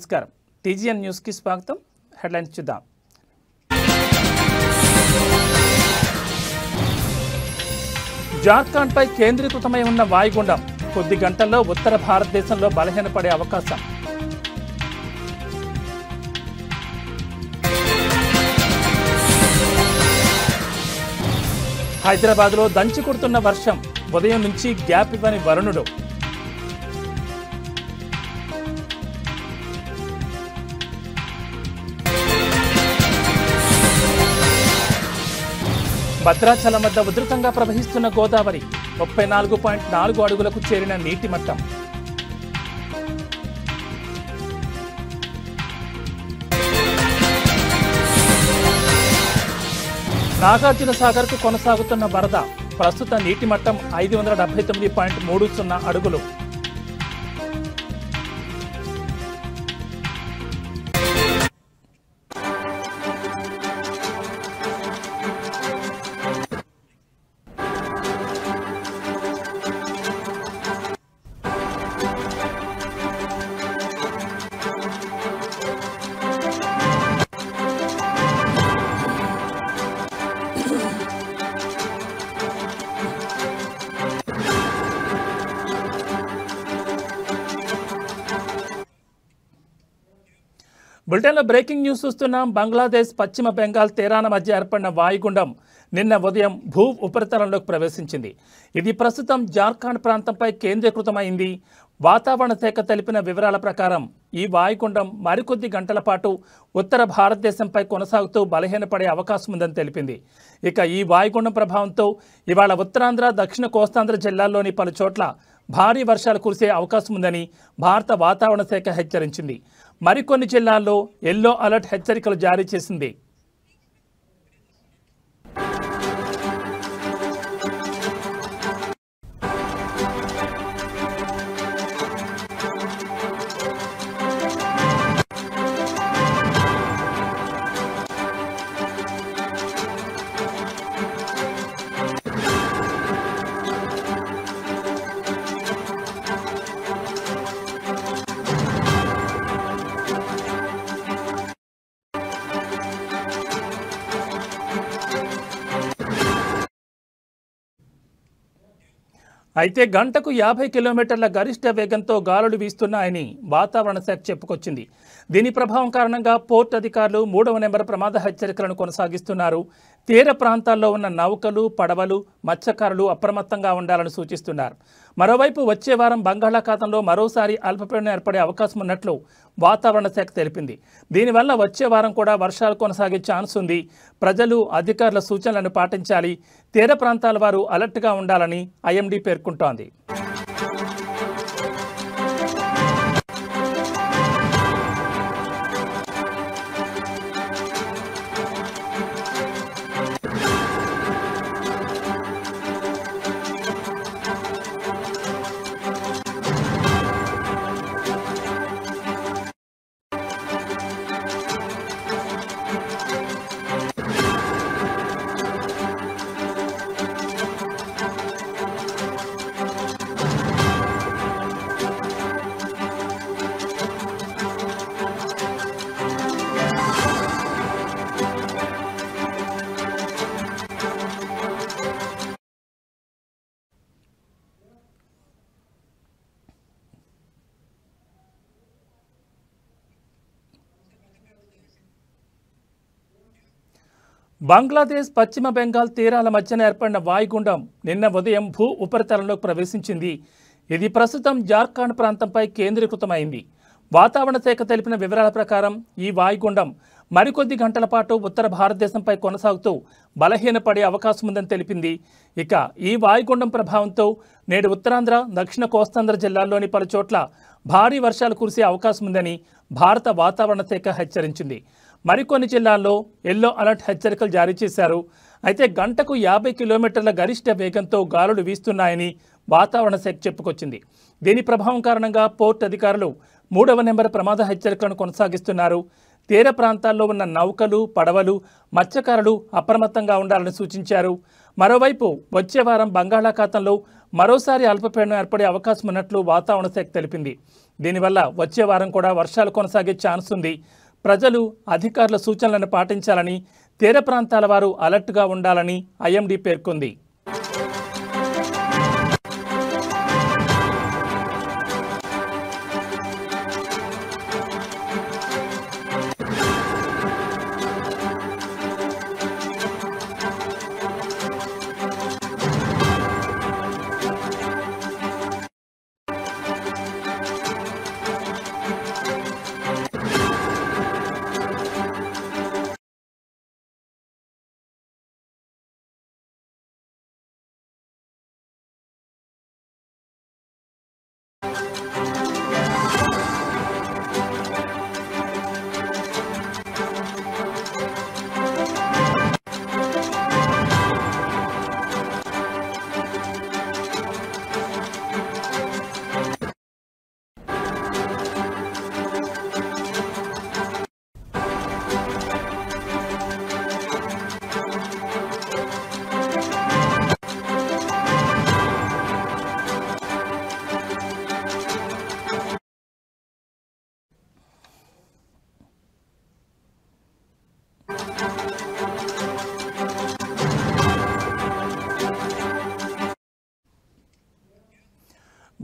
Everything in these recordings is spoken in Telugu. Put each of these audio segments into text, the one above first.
నమస్కారం. టీజీఎన్ న్యూస్ కి స్వాగతం. హెడ్లైన్స్ చూద్దాం. జార్ఖండ్ పై కేంద్రీకృతమై ఉన్న వాయుగుండం కొద్ది గంటల్లో ఉత్తర భారతదేశంలో బలహీనపడే అవకాశం. హైదరాబాద్లో దంచి కొడుతున్న వర్షం, ఉదయం నుంచి గ్యాప్ ఇవ్వని వరుణుడు. భద్రాచలం వద్ద ఉధృతంగా ప్రవహిస్తున్న గోదావరి 34.4 అడుగులకు చేరిన నీటి మట్టం. నాగార్జున సాగర్కు కొనసాగుతున్న వరద, ప్రస్తుత నీటి మట్టం 579.30 అడుగులు. బులెటిన్లో బ్రేకింగ్ న్యూస్ చూస్తున్నాం. బంగ్లాదేశ్ పశ్చిమ బెంగాల్ తీరాన మధ్య ఏర్పడిన వాయుగుండం నిన్న ఉదయం భూ ఉపరితలంలోకి ప్రవేశించింది. ఇది ప్రస్తుతం జార్ఖండ్ ప్రాంతంపై కేంద్రీకృతమైంది. వాతావరణ శాఖ తెలిపిన వివరాల ప్రకారం ఈ వాయుగుండం మరికొద్ది గంటల పాటు ఉత్తర భారతదేశంపై కొనసాగుతూ బలహీనపడే అవకాశం ఉందని తెలిపింది. ఇక ఈ వాయుగుండం ప్రభావంతో ఇవాళ ఉత్తరాంధ్ర, దక్షిణ కోస్తాంధ్ర జిల్లాల్లోని పలు చోట్ల భారీ వర్షాలు కురిసే అవకాశం ఉందని భారత వాతావరణ శాఖ హెచ్చరించింది. మరికొన్ని జిల్లాల్లో ఎల్లో అలర్ట్ హెచ్చరికలు జారీ చేసింది. అయితే గంటకు 50 కిలోమీటర్ల గరిష్ట వేగంతో గాలులు వీస్తున్నాయని వాతావరణ శాఖ చెప్పుకొచ్చింది. దీని ప్రభావం కారణంగా పోర్ట్ అధికారులు 3వ నెంబర్ ప్రమాద హెచ్చరికలను కొనసాగిస్తున్నారు. తీర ప్రాంతాల్లో ఉన్న నౌకలు, పడవలు, మత్స్యకారులు అప్రమత్తంగా ఉండాలని సూచిస్తున్నారు. మరోవైపు వచ్చే వారం బంగాళాఖాతంలో మరోసారి అల్పపీడనం ఏర్పడే అవకాశం ఉన్నట్లు వాతావరణ శాఖ తెలిపింది. దీనివల్ల వచ్చే వారం కూడా వర్షాలు కొనసాగే ఛాన్స్ ఉంది. ప్రజలు, అధికారుల సూచనలను పాటించాలి. తీర ప్రాంతాల వారు అలర్ట్గా ఉండాలని ఐఎండీ పేర్కొంటోంది. బంగ్లాదేశ్ పశ్చిమ బెంగాల్ తీరాల మధ్యన ఏర్పడిన వాయుగుండం నిన్న ఉదయం భూ ఉపరితలంలోకి ప్రవేశించింది. ఇది ప్రస్తుతం జార్ఖండ్ ప్రాంతంపై కేంద్రీకృతమైంది. వాతావరణ శాఖ తెలిపిన వివరాల ప్రకారం ఈ వాయుగుండం మరికొద్ది గంటల పాటు ఉత్తర భారతదేశంపై కొనసాగుతూ బలహీనపడే అవకాశం ఉందని తెలిపింది. ఇక ఈ వాయుగుండం ప్రభావంతో నేడు ఉత్తరాంధ్ర, దక్షిణ కోస్తాంధ్ర జిల్లాల్లోని పలు చోట్ల భారీ వర్షాలు కురిసే అవకాశం ఉందని భారత వాతావరణ శాఖ హెచ్చరించింది. మరికొన్ని జిల్లాల్లో ఎల్లో అలర్ట్ హెచ్చరికలు జారీ చేశారు. అయితే గంటకు 50 కిలోమీటర్ల గరిష్ట వేగంతో గాలులు వీస్తున్నాయని వాతావరణ శాఖ చెప్పుకొచ్చింది. దీని ప్రభావం కారణంగా పోర్ట్ అధికారులు 3వ నెంబర్ ప్రమాద హెచ్చరికలను కొనసాగిస్తున్నారు. తీర ప్రాంతాల్లో ఉన్న నౌకలు, పడవలు, మత్స్యకారులు అప్రమత్తంగా ఉండాలని సూచించారు. మరోవైపు వచ్చే వారం బంగాళాఖాతంలో మరోసారి అల్పపీడనం ఏర్పడే అవకాశం ఉన్నట్లు వాతావరణ శాఖ తెలిపింది. దీనివల్ల వచ్చే వారం కూడా వర్షాలు కొనసాగే ఛాన్స్ ఉంది. ప్రజలు అధికారుల సూచనలను పాటించాలని, తీర ప్రాంతాల వారు అలర్ట్గా ఉండాలని ఐఎండీ పేర్కొంది.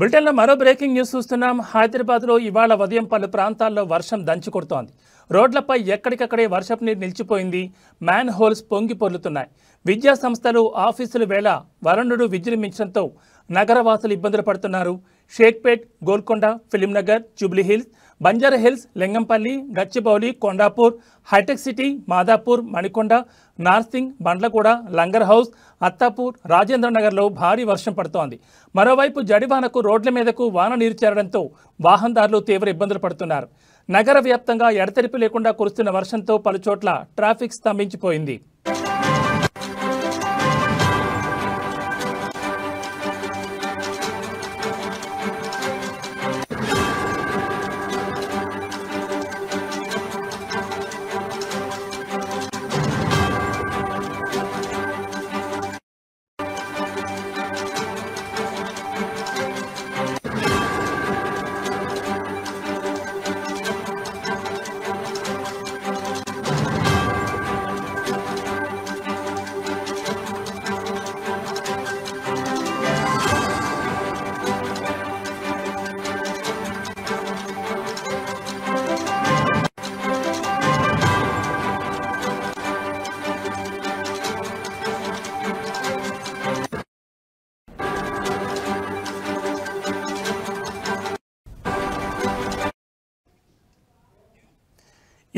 బ్రిటన్లో మరో బ్రేకింగ్ న్యూస్ చూస్తున్నాం. హైదరాబాద్లో ఇవాళ ఉదయం పలు ప్రాంతాల్లో వర్షం దంచుకొడుతోంది. రోడ్లపై ఎక్కడికక్కడే వర్షపు నీరు నిలిచిపోయింది. మ్యాన్ హోల్స్ పొంగి పొర్లుతున్నాయి. విద్యా సంస్థలు, ఆఫీసుల వేళ వరుణుడు విజృంభించడంతో నగరవాసులు ఇబ్బందులు పడుతున్నారు. షేక్పేట్, గోల్కొండ, ఫిలింనగర్, జూబ్లీహిల్స్, బంజారాహిల్స్, లింగంపల్లి, గచ్చిబౌలి, కొండాపూర్, హైటెక్ సిటీ, మాదాపూర్, మణికొండ, నార్సింగ్, బండ్లగూడ, లంగర్ హౌస్, అత్తాపూర్, రాజేంద్రనగర్లో భారీ వర్షం పడుతోంది. మరోవైపు జడివానకు రోడ్ల మీదకు వాన నీరు చేరడంతో వాహనదారులు తీవ్ర ఇబ్బందులు పడుతున్నారు. నగర వ్యాప్తంగా ఎడతెరిపి లేకుండా కురుస్తున్న వర్షంతో పలుచోట్ల ట్రాఫిక్ స్తంభించిపోయింది.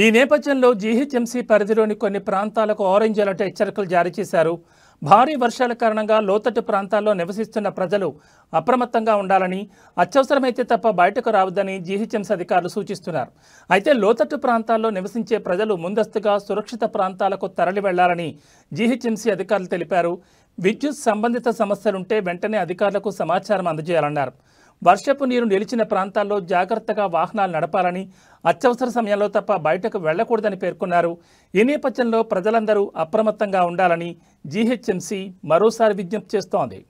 ఈ నేపథ్యంలో జీహెచ్ఎంసీ పరిధిలోని కొన్ని ప్రాంతాలకు ఆరెంజ్ అలర్ట్ హెచ్చరికలు జారీ చేశారు. భారీ వర్షాల కారణంగా లోతట్టు ప్రాంతాల్లో నివసిస్తున్న ప్రజలు అప్రమత్తంగా ఉండాలని, అత్యవసరమైతే తప్ప బయటకు రావద్దని జీహెచ్ఎంసీ అధికారులు సూచిస్తున్నారు. అయితే లోతట్టు ప్రాంతాల్లో నివసించే ప్రజలు ముందస్తుగా సురక్షిత ప్రాంతాలకు తరలి వెళ్లాలని జీహెచ్ఎంసీ అధికారులు తెలిపారు. విద్యుత్ సంబంధిత సమస్యలుంటే వెంటనే అధికారులకు సమాచారం అందజేయాలన్నారు. వర్షపు నీరు నిలిచిన ప్రాంతాల్లో జాగ్రత్తగా వాహనాలు నడపాలని, అత్యవసర సమయంలో తప్ప బయటకు వెళ్లకూడదని పేర్కొన్నారు. ఈ నేపథ్యంలో ప్రజలందరూ అప్రమత్తంగా ఉండాలని జీహెచ్ఎంసీ మరోసారి విజ్ఞప్తి చేస్తోంది.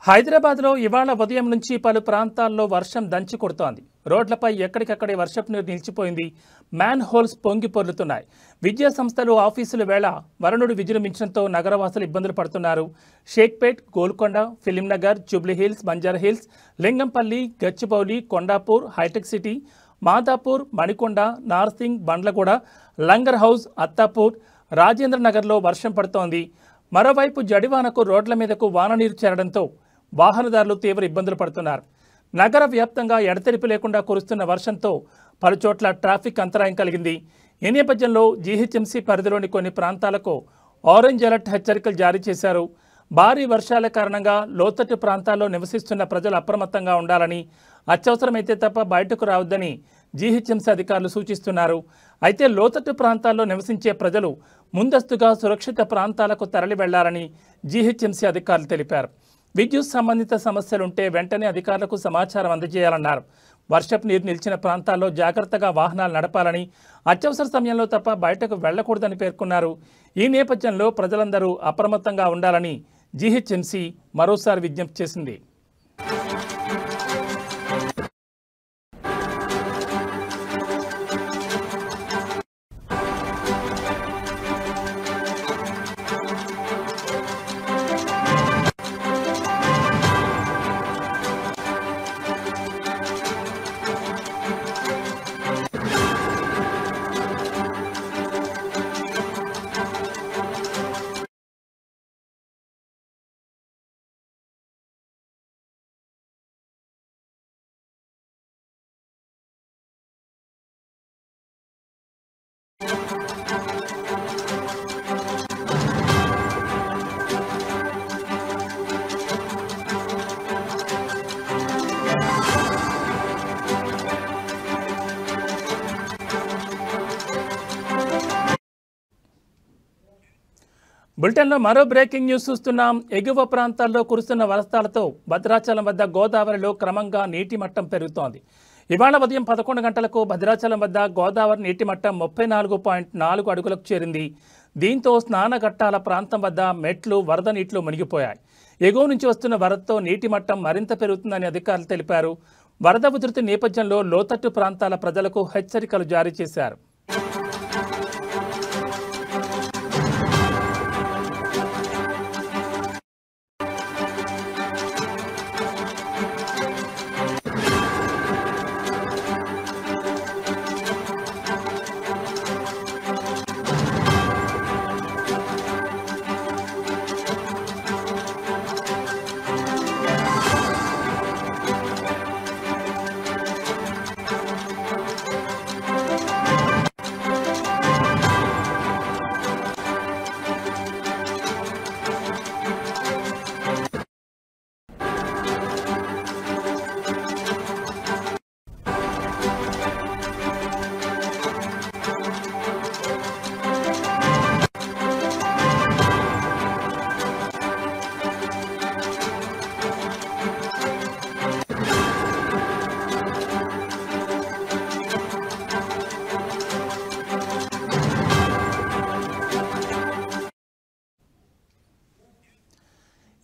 హైదరాబాద్లో ఇవాళ ఉదయం నుంచి పలు ప్రాంతాల్లో వర్షం దంచి కొడుతోంది. రోడ్లపై ఎక్కడికక్కడే వర్షపు నీరు నిలిచిపోయింది. మ్యాన్ హోల్స్ పొంగి పొర్లుతున్నాయి. విద్యా సంస్థలు, ఆఫీసుల వేళ వరుణుడు విజృంభించడంతో నగరవాసులు ఇబ్బందులు పడుతున్నారు. షేక్పేట్, గోల్కొండ, ఫిలింనగర్, జూబ్లీహిల్స్, బంజారాహిల్స్, లింగంపల్లి, గచ్చిబౌలి, కొండాపూర్, హైటెక్ సిటీ, మాదాపూర్, మణికొండ, నార్సింగ్, బండ్లగూడ, లంగర్ హౌస్, అత్తాపూర్, రాజేంద్రనగర్లో వర్షం పడుతోంది. మరోవైపు జడివానకు రోడ్ల మీదకు వాన నీరు చేరడంతో వాహనదారులు తీవ్ర ఇబ్బందులు పడుతున్నారు. నగర వ్యాప్తంగా ఎడతెరిపి లేకుండా కురుస్తున్న వర్షంతో పలుచోట్ల ట్రాఫిక్ అంతరాయం కలిగింది. ఈ నేపథ్యంలో జీహెచ్ఎంసీ పరిధిలోని కొన్ని ప్రాంతాలకు ఆరెంజ్ అలర్ట్ హెచ్చరికలు జారీ చేశారు. భారీ వర్షాల కారణంగా లోతట్టు ప్రాంతాల్లో నివసిస్తున్న ప్రజలు అప్రమత్తంగా ఉండాలని, అత్యవసరమైతే తప్ప బయటకు రావద్దని జీహెచ్ఎంసీ అధికారులు సూచిస్తున్నారు. అయితే లోతట్టు ప్రాంతాల్లో నివసించే ప్రజలు ముందస్తుగా సురక్షిత ప్రాంతాలకు తరలి వెళ్లాలని జీహెచ్ఎంసీ అధికారులు తెలిపారు. విద్యుత్ సంబంధిత సమస్యలుంటే వెంటనే అధికారులకు సమాచారం అందజేయాలన్నారు. వర్షపు నీరు నిలిచిన ప్రాంతాల్లో జాగ్రత్తగా వాహనాలు నడపాలని, అత్యవసర సమయంలో తప్ప బయటకు వెళ్లకూడదని పేర్కొన్నారు. ఈ నేపథ్యంలో ప్రజలందరూ అప్రమత్తంగా ఉండాలని జీహెచ్ఎంసీ మరోసారి విజ్ఞప్తి చేసింది. బులెటిన్లో మరో బ్రేకింగ్ న్యూస్ చూస్తున్నాం. ఎగువ ప్రాంతాల్లో కురుస్తున్న వర్షాలతో భద్రాచలం వద్ద గోదావరిలో క్రమంగా నీటి మట్టం పెరుగుతోంది. ఇవాళ ఉదయం 11 గంటలకు భద్రాచలం వద్ద గోదావరి నీటి మట్టం 34.4 అడుగులకు చేరింది. దీంతో స్నానఘట్టాల ప్రాంతం వద్ద మెట్లు వరద నీటిలో మునిగిపోయాయి. ఎగువ నుంచి వస్తున్న వరదతో నీటి మట్టం మరింత పెరుగుతుందని అధికారులు తెలిపారు. వరద ఉధృతి నేపథ్యంలో లోతట్టు ప్రాంతాల ప్రజలకు హెచ్చరికలు జారీ చేశారు.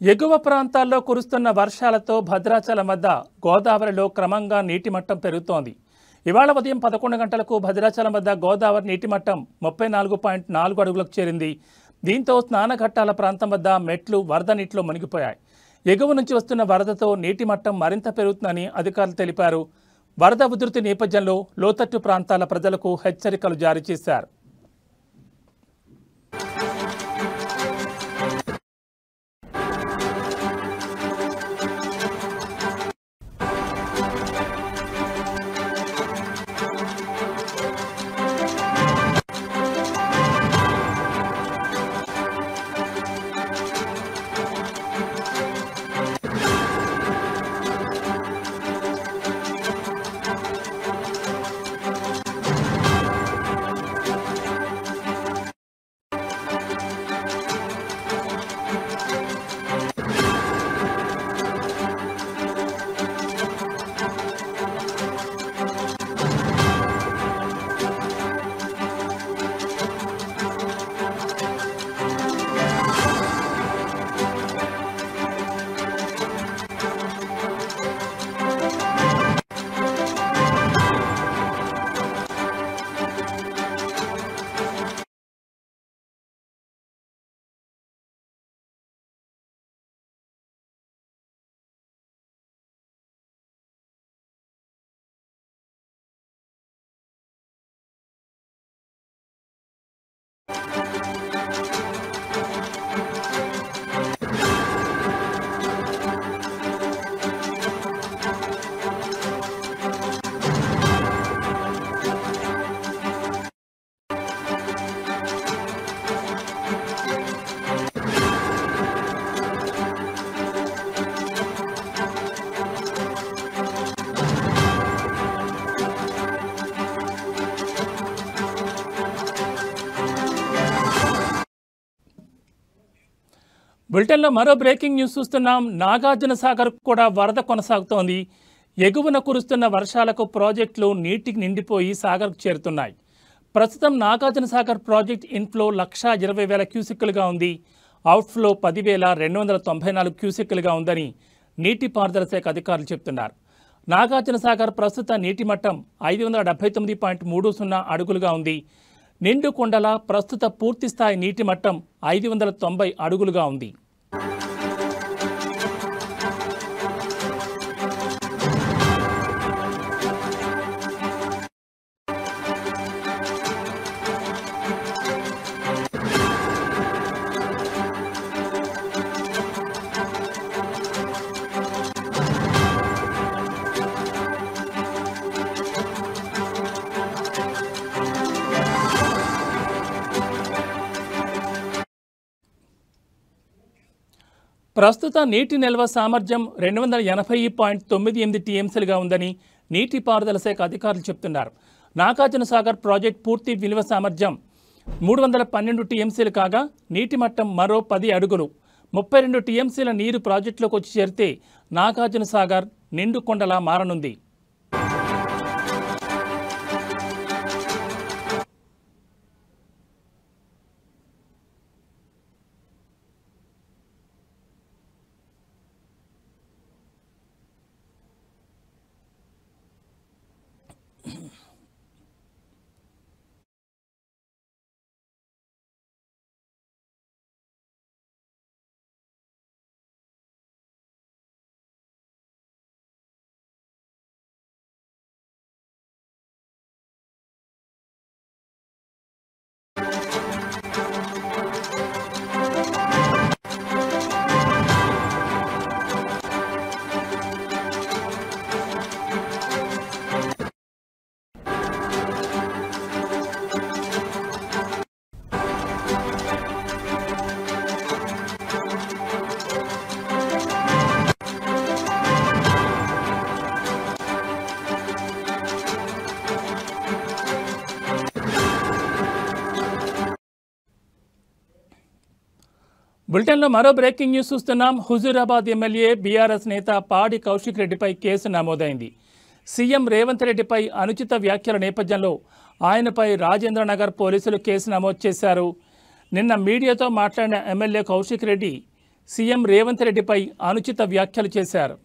ఎగువ ప్రాంతాల్లో కురుస్తున్న వర్షాలతో భద్రాచలం వద్ద గోదావరిలో క్రమంగా నీటి మట్టం పెరుగుతోంది. ఇవాళ ఉదయం 11 గంటలకు భద్రాచలం వద్ద గోదావరి నీటి మట్టం 34.4 అడుగులకు చేరింది. దీంతో స్నానఘట్టాల ప్రాంతం వద్ద మెట్లు వరద నీటిలో మునిగిపోయాయి. ఎగువ నుంచి వస్తున్న వరదతో నీటి మట్టం మరింత పెరుగుతుందని అధికారులు తెలిపారు. వరద ఉధృతి నేపథ్యంలో లోతట్టు ప్రాంతాల ప్రజలకు హెచ్చరికలు జారీ చేశారు. బులెటిన్లో మరో బ్రేకింగ్ న్యూస్ చూస్తున్నాం. నాగార్జున సాగర్ కూడా వరద కొనసాగుతోంది. ఎగువన కురుస్తున్న వర్షాలకు ప్రాజెక్టులు నీటికి నిండిపోయి సాగర్కు చేరుతున్నాయి. ప్రస్తుతం నాగార్జున సాగర్ ప్రాజెక్ట్ ఇన్ఫ్లో 1,20,000 క్యూసెక్కులుగా ఉంది. అవుట్ఫ్లో 10,294 క్యూసెక్కులుగా ఉందని నీటిపారుదల శాఖ అధికారులు చెబుతున్నారు. నాగార్జున సాగర్ ప్రస్తుత నీటి మట్టం 579.30 అడుగులుగా ఉంది. నిండు కొండల ప్రస్తుత పూర్తిస్థాయి నీటి మట్టం 590 అడుగులుగా ఉంది. ప్రస్తుత నీటి నిల్వ సామర్థ్యం 280.98 టీఎంసీలుగా ఉందని నీటిపారుదల శాఖ అధికారులు చెబుతున్నారు. నాగార్జున సాగర్ ప్రాజెక్ట్ పూర్తి నిల్వ సామర్థ్యం 312 టీఎంసీలు కాగా నీటి మట్టం మరో 10 అడుగులు 32 టీఎంసీల నీరు ప్రాజెక్టులోకి వచ్చి చేరితే నాగార్జున సాగర్ నిండు కొండలా మారనుంది. బులెటిన్లో మరో బ్రేకింగ్ న్యూస్ చూస్తున్నాం. హుజూరాబాద్ ఎమ్మెల్యే బీఆర్ఎస్ నేత పాడి కౌశిక్ రెడ్డిపై కేసు నమోదైంది. సీఎం రేవంత్ రెడ్డిపై అనుచిత వ్యాఖ్యల నేపథ్యంలో ఆయనపై రాజేంద్రనగర్ పోలీసులు కేసు నమోదు చేశారు. నిన్న మీడియాతో మాట్లాడిన ఎమ్మెల్యే కౌశిక్ రెడ్డి సీఎం రేవంత్ రెడ్డిపై అనుచిత వ్యాఖ్యలు చేశారు.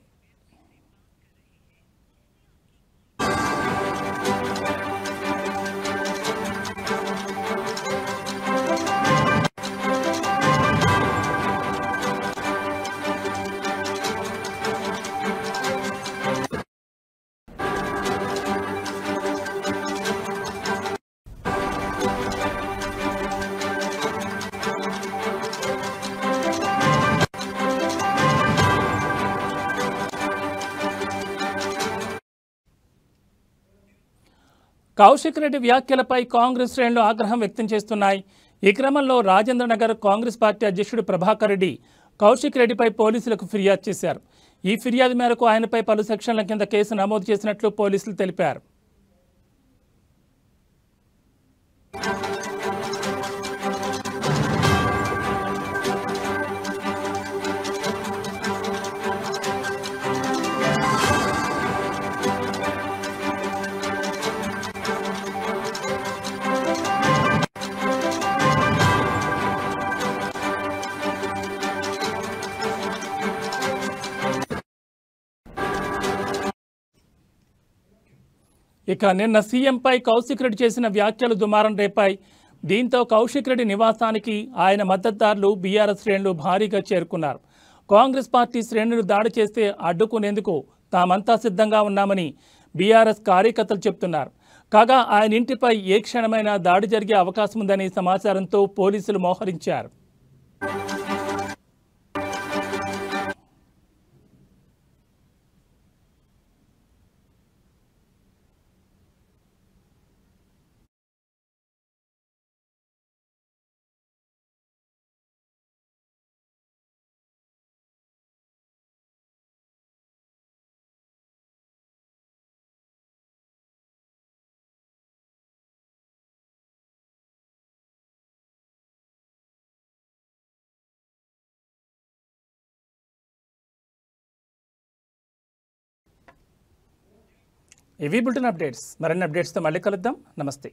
కౌశిక్ రెడ్డి వ్యాఖ్యలపై కాంగ్రెస్ శ్రేణులు ఆగ్రహం వ్యక్తం చేస్తున్నాయి. ఈ క్రమంలో రాజేంద్రనగర్ కాంగ్రెస్ పార్టీ అధ్యక్షుడు ప్రభాకర్ రెడ్డి కౌశిక్ రెడ్డిపై పోలీసులకు ఫిర్యాదు చేశారు. ఈ ఫిర్యాదు మేరకు ఆయనపై పలు సెక్షన్ల కింద కేసు నమోదు చేసినట్లు పోలీసులు తెలిపారు. ఇక నిన్న సీఎంపై కౌశిక్ రెడ్డి చేసిన వ్యాఖ్యలు దుమారం రేపాయి. దీంతో కౌశిక్ రెడ్డి నివాసానికి ఆయన మద్దతుదారులు బీఆర్ఎస్ శ్రేణులు భారీగా చేరుకున్నారు. కాంగ్రెస్ పార్టీ శ్రేణులు దాడి చేస్తే అడ్డుకునేందుకు తామంతా సిద్ధంగా ఉన్నామని బీఆర్ఎస్ కార్యకర్తలు చెబుతున్నారు. కాగా ఆయన ఇంటిపై ఏ క్షణమైనా దాడి జరిగే అవకాశం ఉందనే సమాచారంతో పోలీసులు మోహరించారు. ఇవి బులెటిన్ అప్డేట్స్. మరిన్ని అప్డేట్స్తో మళ్ళీ కలుద్దాం. నమస్తే.